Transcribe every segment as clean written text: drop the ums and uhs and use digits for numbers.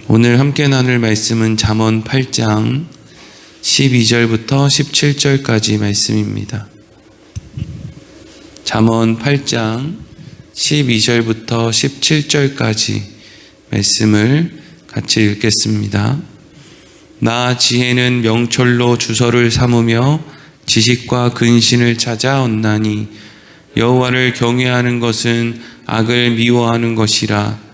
오늘 함께 나눌 말씀은 잠언 8장 12절부터 17절까지 말씀입니다. 잠언 8장 12절부터 17절까지 말씀을 같이 읽겠습니다. 나 지혜는 명철로 주서를 삼으며 지식과 근신을 찾아 얻나니 여호와를 경외하는 것은 악을 미워하는 것이라.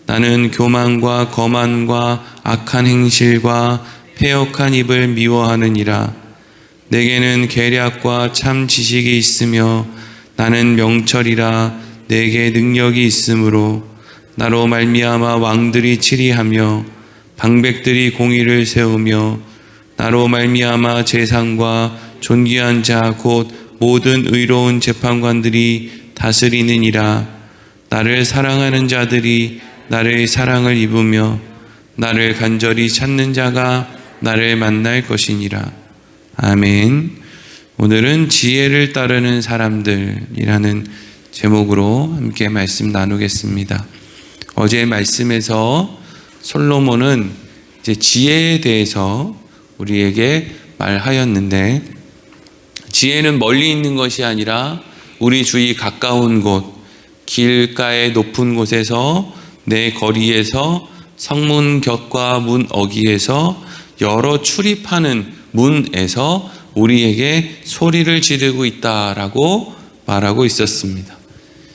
나는 교만과 거만과 악한 행실과 패역한 입을 미워하느니라. 내게는 계략과 참 지식이 있으며 나는 명철이라. 내게 능력이 있으므로 나로 말미암아 왕들이 치리하며 방백들이 공의를 세우며 나로 말미암아 재상과 존귀한 자 곧 모든 의로운 재판관들이 다스리느니라. 나를 사랑하는 자들이 나를 사랑을 입으며 나를 간절히 찾는 자가 나를 만날 것이니라. 아멘. 오늘은 지혜를 따르는 사람들이라는 제목으로 함께 말씀 나누겠습니다. 어제 말씀에서 솔로몬은 이제 지혜에 대해서 우리에게 말하였는데, 지혜는 멀리 있는 것이 아니라 우리 주위 가까운 곳, 길가의 높은 곳에서 내 거리에서 성문 곁과 문 어귀에서 여러 출입하는 문에서 우리에게 소리를 지르고 있다라고 말하고 있었습니다.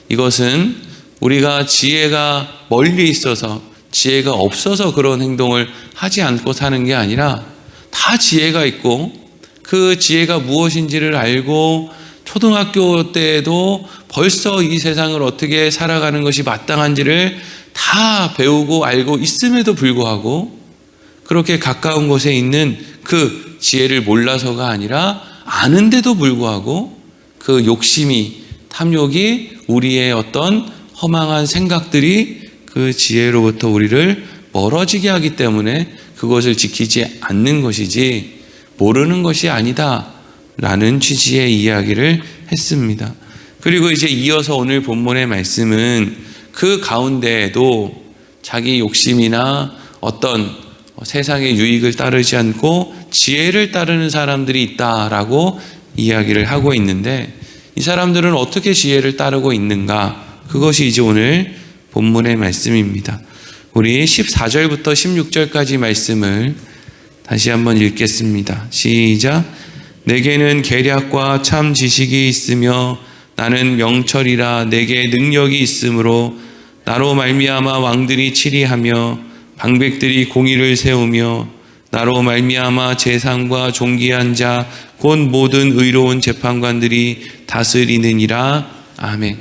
이것은 우리가 지혜가 멀리 있어서, 지혜가 없어서 그런 행동을 하지 않고 사는 게 아니라 다 지혜가 있고 그 지혜가 무엇인지를 알고 초등학교 때에도 벌써 이 세상을 어떻게 살아가는 것이 마땅한지를 다 배우고 알고 있음에도 불구하고 그렇게 가까운 곳에 있는 그 지혜를 몰라서가 아니라 아는데도 불구하고 그 욕심이, 탐욕이, 우리의 어떤 허망한 생각들이 그 지혜로부터 우리를 멀어지게 하기 때문에 그것을 지키지 않는 것이지 모르는 것이 아니다 라는 취지의 이야기를 했습니다. 그리고 이제 이어서 오늘 본문의 말씀은 그 가운데에도 자기 욕심이나 어떤 세상의 유익을 따르지 않고 지혜를 따르는 사람들이 있다라고 이야기를 하고 있는데, 이 사람들은 어떻게 지혜를 따르고 있는가? 그것이 이제 오늘 본문의 말씀입니다. 우리 14절부터 16절까지 말씀을 다시 한번 읽겠습니다. 시작. 내게는 계략과 참 지식이 있으며 나는 명철이라. 내게 능력이 있으므로 나로 말미암아 왕들이 치리하며 방백들이 공의를 세우며 나로 말미암아 재상과 존귀한 자 곧 모든 의로운 재판관들이 다스리느니라. 아멘.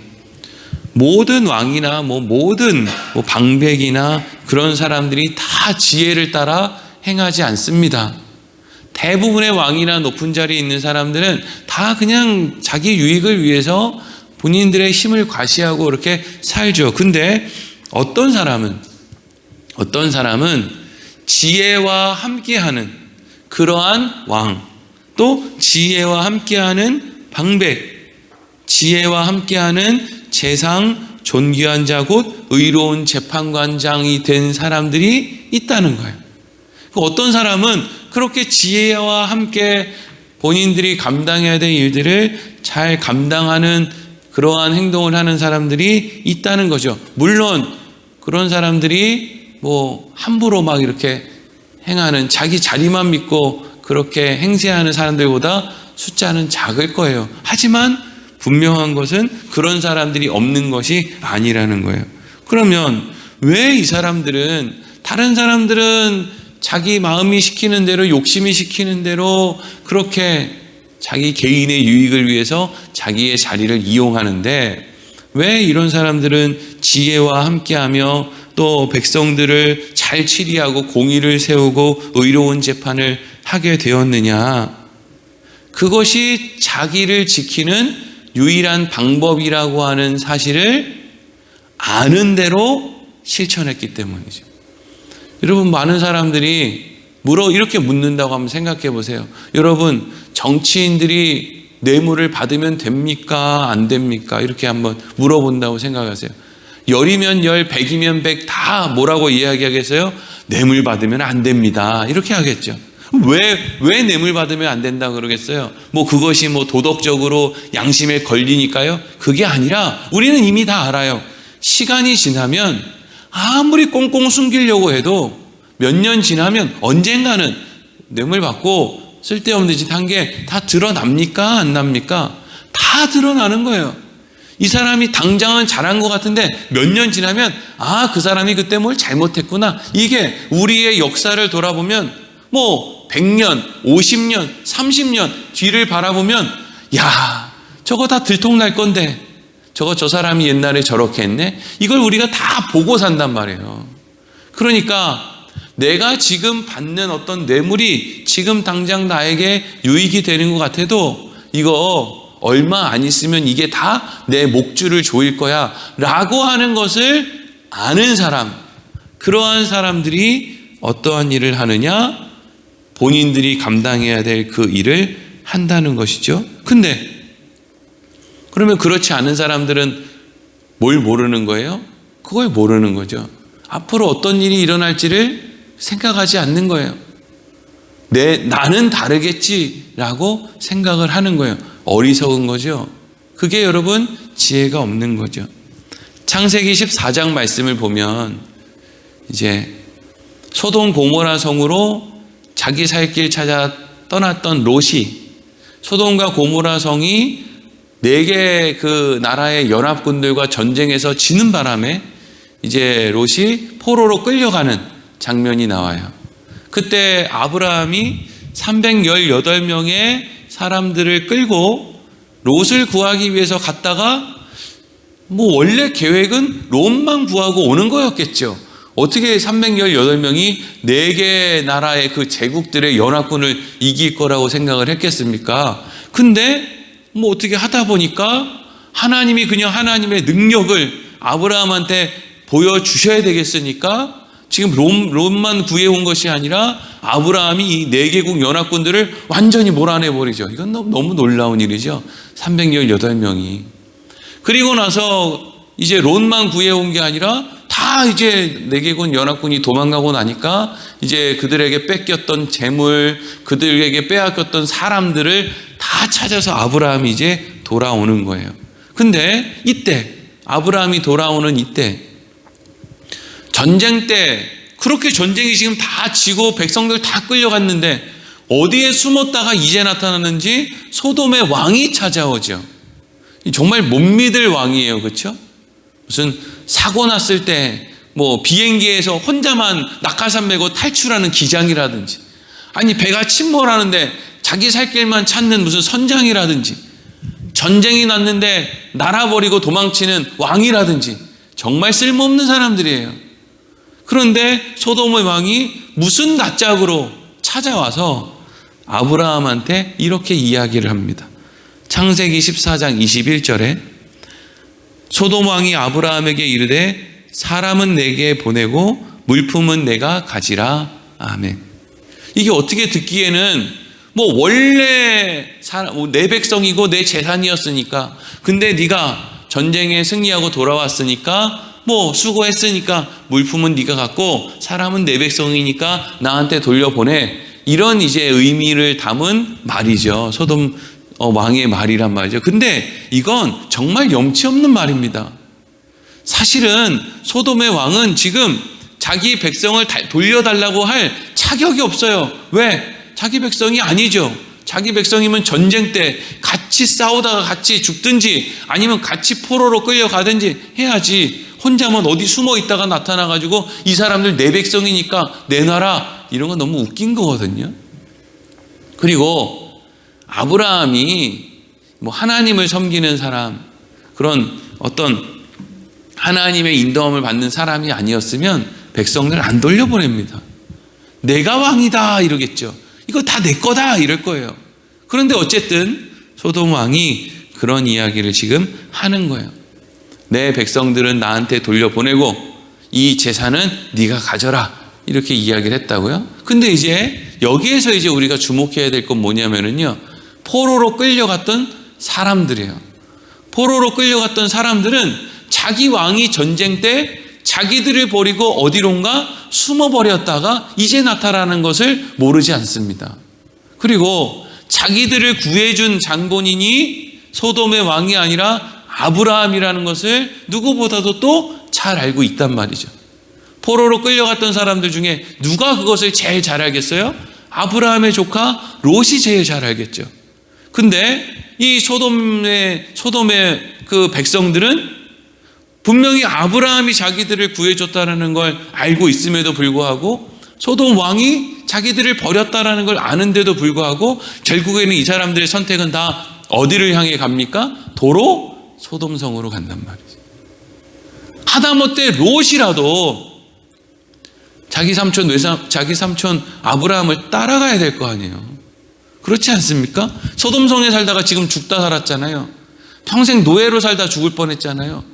모든 왕이나 모든 방백이나 그런 사람들이 다 지혜를 따라 행하지 않습니다. 대부분의 왕이나 높은 자리에 있는 사람들은 다 그냥 자기 유익을 위해서 본인들의 힘을 과시하고 이렇게 살죠. 근데 어떤 사람은 지혜와 함께하는 그러한 왕, 또 지혜와 함께하는 방백, 지혜와 함께하는 재상, 존귀한 자 곧 의로운 재판관장이 된 사람들이 있다는 거예요. 어떤 사람은 그렇게 지혜와 함께 본인들이 감당해야 될 일들을 잘 감당하는 그러한 행동을 하는 사람들이 있다는 거죠. 물론 그런 사람들이 함부로 막 이렇게 행하는, 자기 자리만 믿고 그렇게 행세하는 사람들보다 숫자는 작을 거예요. 하지만 분명한 것은 그런 사람들이 없는 것이 아니라는 거예요. 그러면 왜 이 사람들은, 다른 사람들은 자기 마음이 시키는 대로, 욕심이 시키는 대로 그렇게 자기 개인의 유익을 위해서 자기의 자리를 이용하는데, 왜 이런 사람들은 지혜와 함께하며 또 백성들을 잘 치리하고 공의를 세우고 의로운 재판을 하게 되었느냐? 그것이 자기를 지키는 유일한 방법이라고 하는 사실을 아는 대로 실천했기 때문이죠. 여러분, 많은 사람들이 이렇게 묻는다고 한번 생각해 보세요. 여러분, 정치인들이 뇌물을 받으면 됩니까? 안 됩니까? 이렇게 한번 물어본다고 생각하세요. 10이면 10, 100이면 100 다 뭐라고 이야기하겠어요? 뇌물 받으면 안 됩니다. 이렇게 하겠죠. 왜 뇌물 받으면 안 된다 그러겠어요? 그것이 도덕적으로 양심에 걸리니까요? 그게 아니라 우리는 이미 다 알아요. 시간이 지나면 아무리 꽁꽁 숨기려고 해도 몇 년 지나면 언젠가는 뇌물 받고 쓸데없는 짓 한 게 다 드러납니까? 안 납니까? 다 드러나는 거예요. 이 사람이 당장은 잘한 것 같은데 몇 년 지나면 그 사람이 그때 뭘 잘못했구나. 이게 우리의 역사를 돌아보면 100년, 50년, 30년 뒤를 바라보면 저거 다 들통날 건데 저 사람이 옛날에 저렇게 했네. 이걸 우리가 다 보고 산단 말이에요. 그러니까 내가 지금 받는 어떤 뇌물이 지금 당장 나에게 유익이 되는 것 같아도 이거 얼마 안 있으면 이게 다 내 목줄을 조일 거야 라고 하는 것을 아는 사람, 그러한 사람들이 어떠한 일을 하느냐? 본인들이 감당해야 될 그 일을 한다는 것이죠. 근데 그러면 그렇지 않은 사람들은 뭘 모르는 거예요? 그걸 모르는 거죠. 앞으로 어떤 일이 일어날지를 생각하지 않는 거예요. 나는 다르겠지라고 생각을 하는 거예요. 어리석은 거죠. 그게 여러분 지혜가 없는 거죠. 창세기 14장 말씀을 보면 이제 소돔 고모라 성으로 자기 살 길 찾아 떠났던 롯이 소돔과 고모라 성이 4개 그 나라의 연합군들과 전쟁에서 지는 바람에 이제 롯이 포로로 끌려가는 장면이 나와요. 그때 아브라함이 318명의 사람들을 끌고 롯을 구하기 위해서 갔다가 원래 계획은 롯만 구하고 오는 거였겠죠. 어떻게 318명이 4개 나라의 그 제국들의 연합군을 이길 거라고 생각을 했겠습니까? 근데 어떻게 하다 보니까 하나님이 그냥 하나님의 능력을 아브라함한테 보여주셔야 되겠으니까 지금 롯만 구해온 것이 아니라 아브라함이 이 4개국 연합군들을 완전히 몰아내버리죠. 이건 너무 놀라운 일이죠. 318명이. 그리고 나서 이제 롯만 구해온 게 아니라 다 이제 4개국 연합군이 도망가고 나니까 이제 그들에게 뺏겼던 재물, 그들에게 빼앗겼던 사람들을 다 찾아서 아브라함이 이제 돌아오는 거예요. 근데 이때 아브라함이 돌아오는 이때 전쟁 때 그렇게 전쟁이 지금 다 지고 백성들 다 끌려갔는데 어디에 숨었다가 이제 나타났는지 소돔의 왕이 찾아오죠. 정말 못 믿을 왕이에요. 그렇죠? 무슨 사고 났을 때 비행기에서 혼자만 낙하산 메고 탈출하는 기장이라든지 아니 배가 침몰하는데 자기 살 길만 찾는 무슨 선장이라든지 전쟁이 났는데 나라 버리고 도망치는 왕이라든지 정말 쓸모없는 사람들이에요. 그런데 소돔의 왕이 무슨 낯짝으로 찾아와서 아브라함한테 이렇게 이야기를 합니다. 창세기 14장 21절에 소돔 왕이 아브라함에게 이르되 사람은 내게 보내고 물품은 내가 가지라. 아멘. 이게 어떻게 듣기에는 원래 내 백성이고 내 재산이었으니까 근데 네가 전쟁에 승리하고 돌아왔으니까 수고했으니까 물품은 네가 갖고 사람은 내 백성이니까 나한테 돌려보내. 이런 이제 의미를 담은 말이죠. 소돔 왕의 말이란 말이죠. 근데 이건 정말 염치 없는 말입니다. 사실은 소돔의 왕은 지금 자기 백성을 돌려달라고 할 자격이 없어요. 왜? 자기 백성이 아니죠. 자기 백성이면 전쟁 때 같이 싸우다가 같이 죽든지 아니면 같이 포로로 끌려가든지 해야지. 혼자만 어디 숨어 있다가 나타나가지고 이 사람들 내 백성이니까 내놔라. 이런 건 너무 웃긴 거거든요. 그리고 아브라함이 하나님을 섬기는 사람, 그런 어떤 하나님의 인도함을 받는 사람이 아니었으면 백성들 안 돌려보냅니다. 내가 왕이다 이러겠죠. 이거 다 내 거다 이럴 거예요. 그런데 어쨌든 소돔 왕이 그런 이야기를 지금 하는 거예요. 내 백성들은 나한테 돌려보내고 이 재산은 네가 가져라 이렇게 이야기를 했다고요. 근데 이제 여기에서 이제 우리가 주목해야 될 건 뭐냐면은요, 포로로 끌려갔던 사람들이에요. 포로로 끌려갔던 사람들은 자기 왕이 전쟁 때 자기들을 버리고 어디론가 숨어버렸다가 이제 나타나는 것을 모르지 않습니다. 그리고 자기들을 구해준 장본인이 소돔의 왕이 아니라 아브라함이라는 것을 누구보다도 또 잘 알고 있단 말이죠. 포로로 끌려갔던 사람들 중에 누가 그것을 제일 잘 알겠어요? 아브라함의 조카 롯이 제일 잘 알겠죠. 근데 이 소돔의 그 백성들은 분명히 아브라함이 자기들을 구해줬다는 걸 알고 있음에도 불구하고 소돔 왕이 자기들을 버렸다는 걸 아는데도 불구하고 결국에는 이 사람들의 선택은 다 어디를 향해 갑니까? 도로 소돔성으로 간단 말이죠. 하다못해 롯이라도 자기 삼촌 아브라함을 따라가야 될 거 아니에요. 그렇지 않습니까? 소돔성에 살다가 지금 죽다 살았잖아요. 평생 노예로 살다 죽을 뻔했잖아요.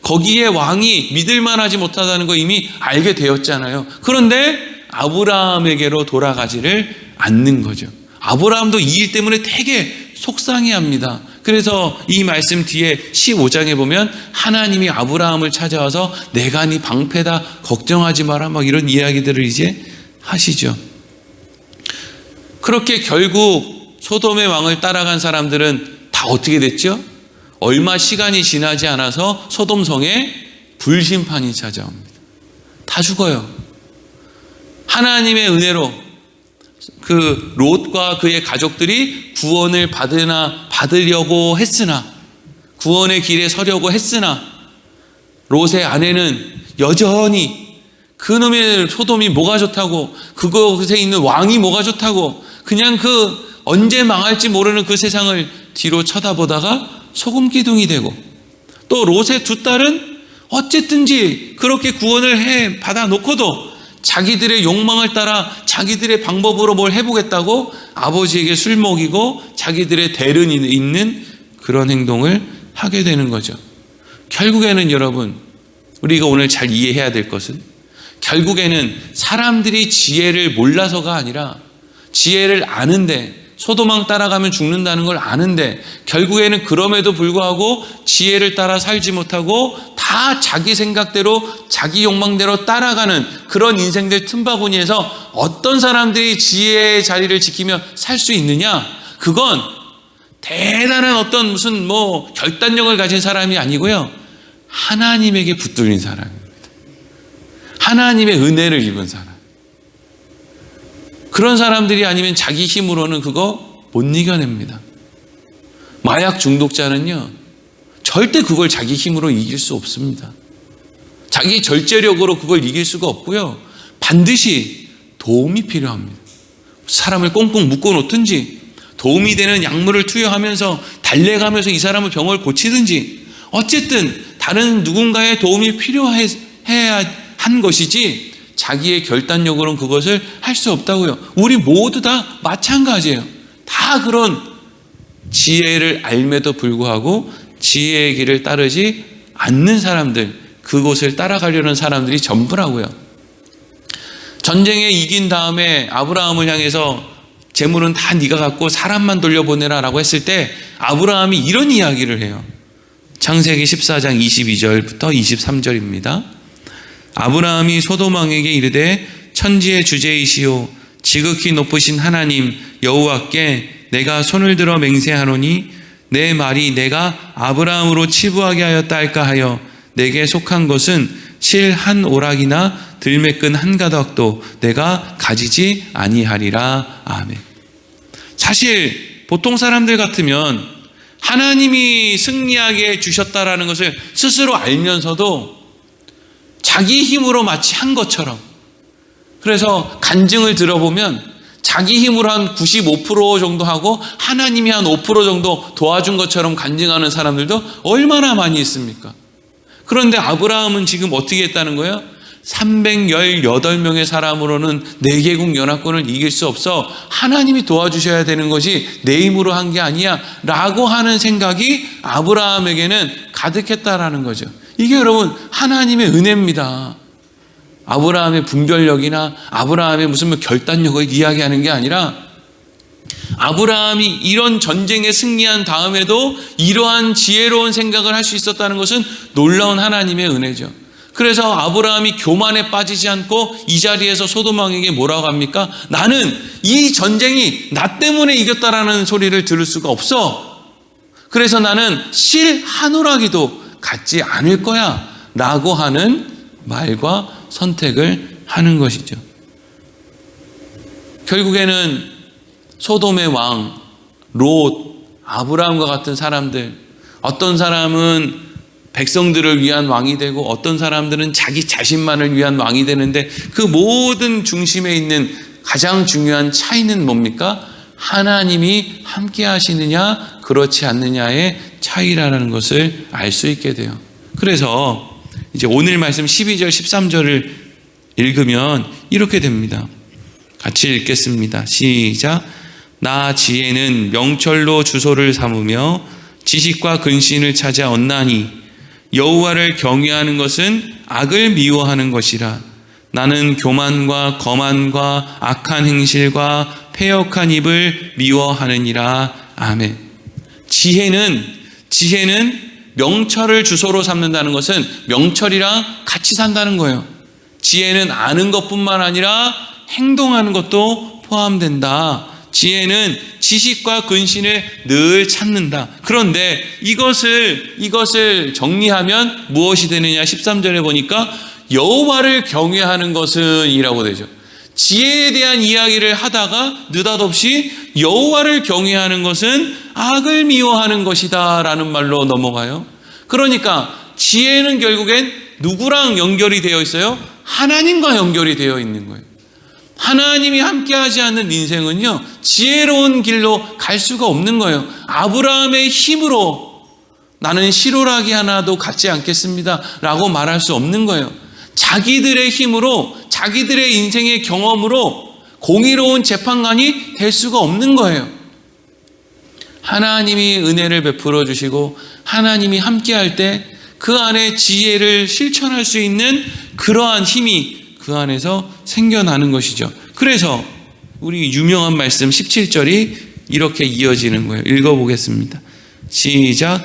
거기에 왕이 믿을만하지 못하다는 거 이미 알게 되었잖아요. 그런데 아브라함에게로 돌아가지를 않는 거죠. 아브라함도 이 일 때문에 되게 속상해합니다. 그래서 이 말씀 뒤에 15장에 보면 하나님이 아브라함을 찾아와서 내가 네 방패다 걱정하지 마라 막 이런 이야기들을 이제 하시죠. 그렇게 결국 소돔의 왕을 따라간 사람들은 다 어떻게 됐죠? 얼마 시간이 지나지 않아서 소돔성에 불심판이 찾아옵니다. 다 죽어요. 하나님의 은혜로 그 롯과 그의 가족들이 구원을 받으려고 했으나, 구원의 길에 서려고 했으나 롯의 아내는 여전히 그놈의 소돔이 뭐가 좋다고, 그곳에 있는 왕이 뭐가 좋다고, 그냥 그 언제 망할지 모르는 그 세상을 뒤로 쳐다보다가 소금기둥이 되고, 또 롯의 두 딸은 어쨌든지 그렇게 구원을 받아 놓고도 자기들의 욕망을 따라 자기들의 방법으로 뭘 해보겠다고 아버지에게 술 먹이고 자기들의 대른 있는 그런 행동을 하게 되는 거죠. 결국에는 여러분, 우리가 오늘 잘 이해해야 될 것은, 결국에는 사람들이 지혜를 몰라서가 아니라 지혜를 아는데, 소돔왕 따라가면 죽는다는 걸 아는데 결국에는 그럼에도 불구하고 지혜를 따라 살지 못하고 다 자기 생각대로 자기 욕망대로 따라가는 그런 인생들 틈바구니에서 어떤 사람들이 지혜의 자리를 지키며 살 수 있느냐? 그건 대단한 어떤 무슨 결단력을 가진 사람이 아니고요, 하나님에게 붙들린 사람입니다. 하나님의 은혜를 입은 사람. 그런 사람들이 아니면 자기 힘으로는 그거 못 이겨냅니다. 마약 중독자는요, 절대 그걸 자기 힘으로 이길 수 없습니다. 자기 절제력으로 그걸 이길 수가 없고요, 반드시 도움이 필요합니다. 사람을 꽁꽁 묶어 놓든지, 도움이 되는 약물을 투여하면서 달래가면서 이 사람의 병을 고치든지, 어쨌든 다른 누군가의 도움이 필요해야 한 것이지 자기의 결단력으로는 그것을 할 수 없다고요. 우리 모두 다 마찬가지예요. 다 그런 지혜를 알매도 불구하고 지혜의 길을 따르지 않는 사람들, 그곳을 따라가려는 사람들이 전부라고요. 전쟁에 이긴 다음에 아브라함을 향해서 재물은 다 네가 갖고 사람만 돌려보내라 라고 했을 때 아브라함이 이런 이야기를 해요. 창세기 14장 22절부터 23절입니다. 아브라함이 소돔 왕에게 이르되 천지의 주제이시오 지극히 높으신 하나님 여호와께 내가 손을 들어 맹세하노니 내 말이 내가 아브라함으로 치부하게 하였다 할까 하여 내게 속한 것은 실 한 오락이나 들매끈 한 가닥도 내가 가지지 아니하리라. 아멘. 사실 보통 사람들 같으면 하나님이 승리하게 해주셨다라는 것을 스스로 알면서도 자기 힘으로 마치 한 것처럼, 그래서 간증을 들어보면 자기 힘으로 한 95% 정도 하고 하나님이 한 5% 정도 도와준 것처럼 간증하는 사람들도 얼마나 많이 있습니까? 그런데 아브라함은 지금 어떻게 했다는 거예요? 318명의 사람으로는 4개국 연합군을 이길 수 없어 하나님이 도와주셔야 되는 것이 내 힘으로 한 게 아니야 라고 하는 생각이 아브라함에게는 가득했다라는 거죠. 이게 여러분 하나님의 은혜입니다. 아브라함의 분별력이나 아브라함의 무슨 결단력을 이야기하는 게 아니라, 아브라함이 이런 전쟁에 승리한 다음에도 이러한 지혜로운 생각을 할 수 있었다는 것은 놀라운 하나님의 은혜죠. 그래서 아브라함이 교만에 빠지지 않고 이 자리에서 소돔 왕에게 뭐라고 합니까? 나는 이 전쟁이 나 때문에 이겼다라는 소리를 들을 수가 없어. 그래서 나는 실 한 오라기도 갖지 않을 거야 라고 하는 말과 선택을 하는 것이죠. 결국에는 소돔의 왕, 롯, 아브라함과 같은 사람들, 어떤 사람은 백성들을 위한 왕이 되고 어떤 사람들은 자기 자신만을 위한 왕이 되는데 그 모든 중심에 있는 가장 중요한 차이는 뭡니까? 하나님이 함께 하시느냐 그렇지 않느냐의 차이라는 것을 알 수 있게 돼요. 그래서 이제 오늘 말씀 12절 13절을 읽으면 이렇게 됩니다. 같이 읽겠습니다. 시작. 나 지혜는 명철로 주소를 삼으며 지식과 근신을 찾아 얻나니 여호와를 경외하는 것은 악을 미워하는 것이라. 나는 교만과 거만과 악한 행실과 패역한 입을 미워하느니라. 아멘. 지혜는 명철을 주소로 삼는다는 것은 명철이랑 같이 산다는 거예요. 지혜는 아는 것뿐만 아니라 행동하는 것도 포함된다. 지혜는 지식과 근신을 늘 찾는다. 그런데 이것을 정리하면 무엇이 되느냐? 13절에 보니까 여호와를 경외하는 것은 이라고 되죠. 지혜에 대한 이야기를 하다가 느닷없이 여호와를 경외하는 것은 악을 미워하는 것이다 라는 말로 넘어가요. 그러니까 지혜는 결국엔 누구랑 연결이 되어 있어요? 하나님과 연결이 되어 있는 거예요. 하나님이 함께하지 않는 인생은요, 지혜로운 길로 갈 수가 없는 거예요. 아브라함의 힘으로 나는 시로라기 하나도 갖지 않겠습니다 라고 말할 수 없는 거예요. 자기들의 힘으로, 자기들의 인생의 경험으로 공의로운 재판관이 될 수가 없는 거예요. 하나님이 은혜를 베풀어 주시고 하나님이 함께할 때 그 안에 지혜를 실천할 수 있는 그러한 힘이 그 안에서 생겨나는 것이죠. 그래서 우리 유명한 말씀 17절이 이렇게 이어지는 거예요. 읽어보겠습니다. 시작.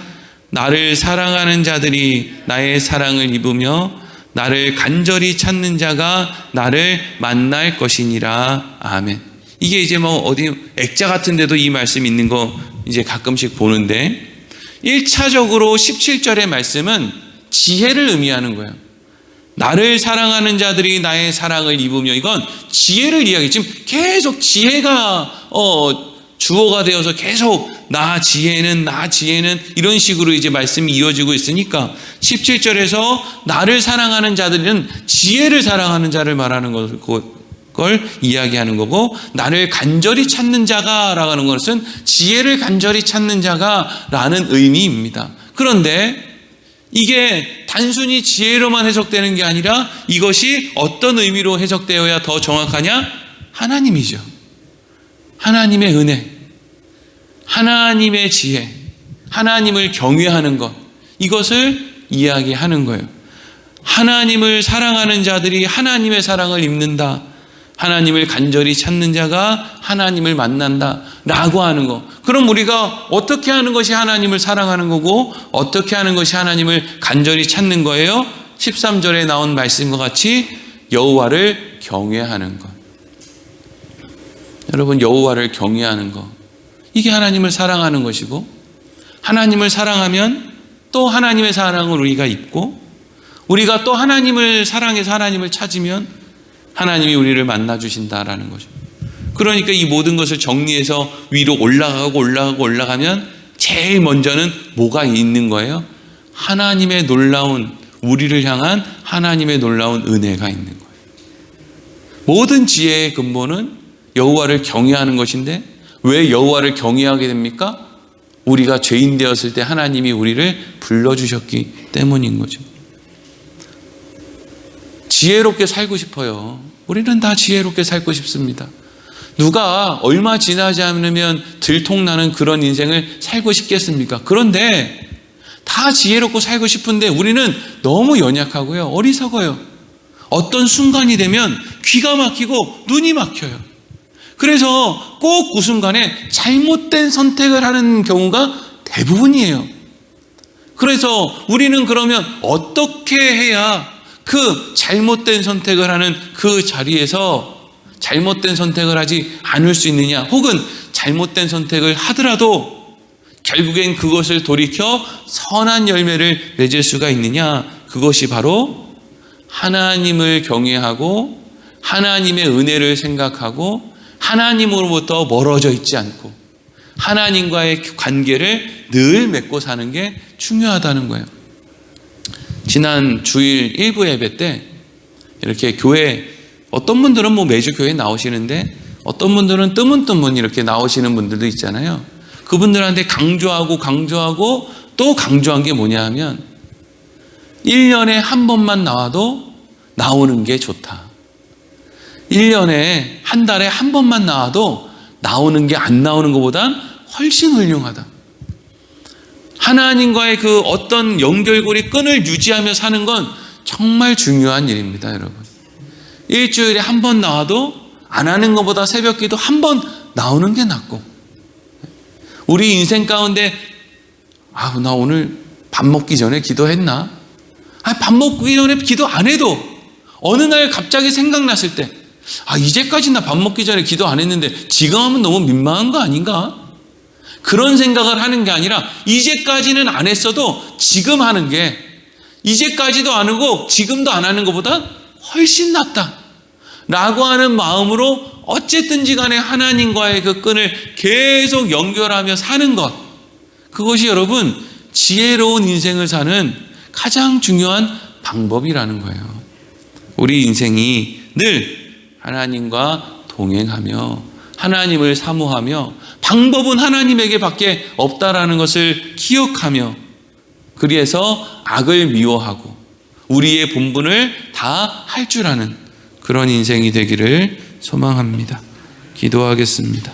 나를 사랑하는 자들이 나의 사랑을 입으며 나를 간절히 찾는 자가 나를 만날 것이니라. 아멘. 이게 이제 뭐 어디 액자 같은 데도 이 말씀 있는 거 이제 가끔씩 보는데 1차적으로 17절의 말씀은 지혜를 의미하는 거예요. 나를 사랑하는 자들이 나의 사랑을 입으며, 이건 지혜를 이야기해. 지금 계속 지혜가 주어가 되어서 계속 나 지혜는 이런 식으로 이제 말씀이 이어지고 있으니까 17절에서 나를 사랑하는 자들은 지혜를 사랑하는 자를 말하는 걸 이야기하는 거고, 나를 간절히 찾는 자가 라는 것은 지혜를 간절히 찾는 자가 라는 의미입니다. 그런데 이게 단순히 지혜로만 해석되는 게 아니라 이것이 어떤 의미로 해석되어야 더 정확하냐? 하나님이죠. 하나님의 은혜, 하나님의 지혜, 하나님을 경외하는 것, 이것을 이야기하는 거예요. 하나님을 사랑하는 자들이 하나님의 사랑을 입는다. 하나님을 간절히 찾는 자가 하나님을 만난다 라고 하는 거. 그럼 우리가 어떻게 하는 것이 하나님을 사랑하는 거고 어떻게 하는 것이 하나님을 간절히 찾는 거예요? 13절에 나온 말씀과 같이 여호와를 경외하는 것. 여러분, 여호와를 경외하는 것, 이게 하나님을 사랑하는 것이고, 하나님을 사랑하면 또 하나님의 사랑을 우리가 입고, 우리가 또 하나님을 사랑해서 하나님을 찾으면 하나님이 우리를 만나주신다라는 거죠. 그러니까 이 모든 것을 정리해서 위로 올라가면 제일 먼저는 뭐가 있는 거예요? 하나님의 놀라운, 우리를 향한 하나님의 놀라운 은혜가 있는 거예요. 모든 지혜의 근본은 여호와를 경외하는 것인데, 왜 여호와를 경외하게 됩니까? 우리가 죄인 되었을 때 하나님이 우리를 불러주셨기 때문인 거죠. 지혜롭게 살고 싶어요. 우리는 다 지혜롭게 살고 싶습니다. 누가 얼마 지나지 않으면 들통나는 그런 인생을 살고 싶겠습니까? 그런데 다 지혜롭고 살고 싶은데 우리는 너무 연약하고요, 어리석어요. 어떤 순간이 되면 귀가 막히고 눈이 막혀요. 그래서 꼭 그 순간에 잘못된 선택을 하는 경우가 대부분이에요. 그래서 우리는 그러면 어떻게 해야 그 잘못된 선택을 하는 그 자리에서 잘못된 선택을 하지 않을 수 있느냐, 혹은 잘못된 선택을 하더라도 결국엔 그것을 돌이켜 선한 열매를 맺을 수가 있느냐, 그것이 바로 하나님을 경외하고 하나님의 은혜를 생각하고 하나님으로부터 멀어져 있지 않고 하나님과의 관계를 늘 맺고 사는 게 중요하다는 거예요. 지난 주일 일부 예배 때 이렇게 교회, 어떤 분들은 뭐 매주 교회 나오시는데 어떤 분들은 뜨문뜨문 이렇게 나오시는 분들도 있잖아요. 그분들한테 강조하고 또 강조한 게 뭐냐 하면 1년에 한 번만 나와도 나오는 게 좋다. 1년에 한 달에 한 번만 나와도 나오는 게 안 나오는 것보단 훨씬 훌륭하다. 하나님과의 그 어떤 연결고리 끈을 유지하며 사는 건 정말 중요한 일입니다, 여러분. 일주일에 한 번 나와도 안 하는 것보다 새벽 기도 한 번 나오는 게 낫고, 우리 인생 가운데 나 오늘 밥 먹기 전에 기도했나? 밥 먹기 전에 기도 안 해도 어느 날 갑자기 생각났을 때 이제까지 나 밥 먹기 전에 기도 안 했는데 지금 하면 너무 민망한 거 아닌가? 그런 생각을 하는 게 아니라 이제까지는 안 했어도 지금 하는 게 이제까지도 안 하고 지금도 안 하는 것보다 훨씬 낫다 라고 하는 마음으로 어쨌든지 간에 하나님과의 그 끈을 계속 연결하며 사는 것, 그것이 여러분 지혜로운 인생을 사는 가장 중요한 방법이라는 거예요. 우리 인생이 늘 하나님과 동행하며 하나님을 사모하며 방법은 하나님에게 밖에 없다라는 것을 기억하며, 그래서 악을 미워하고 우리의 본분을 다 할 줄 아는 그런 인생이 되기를 소망합니다. 기도하겠습니다.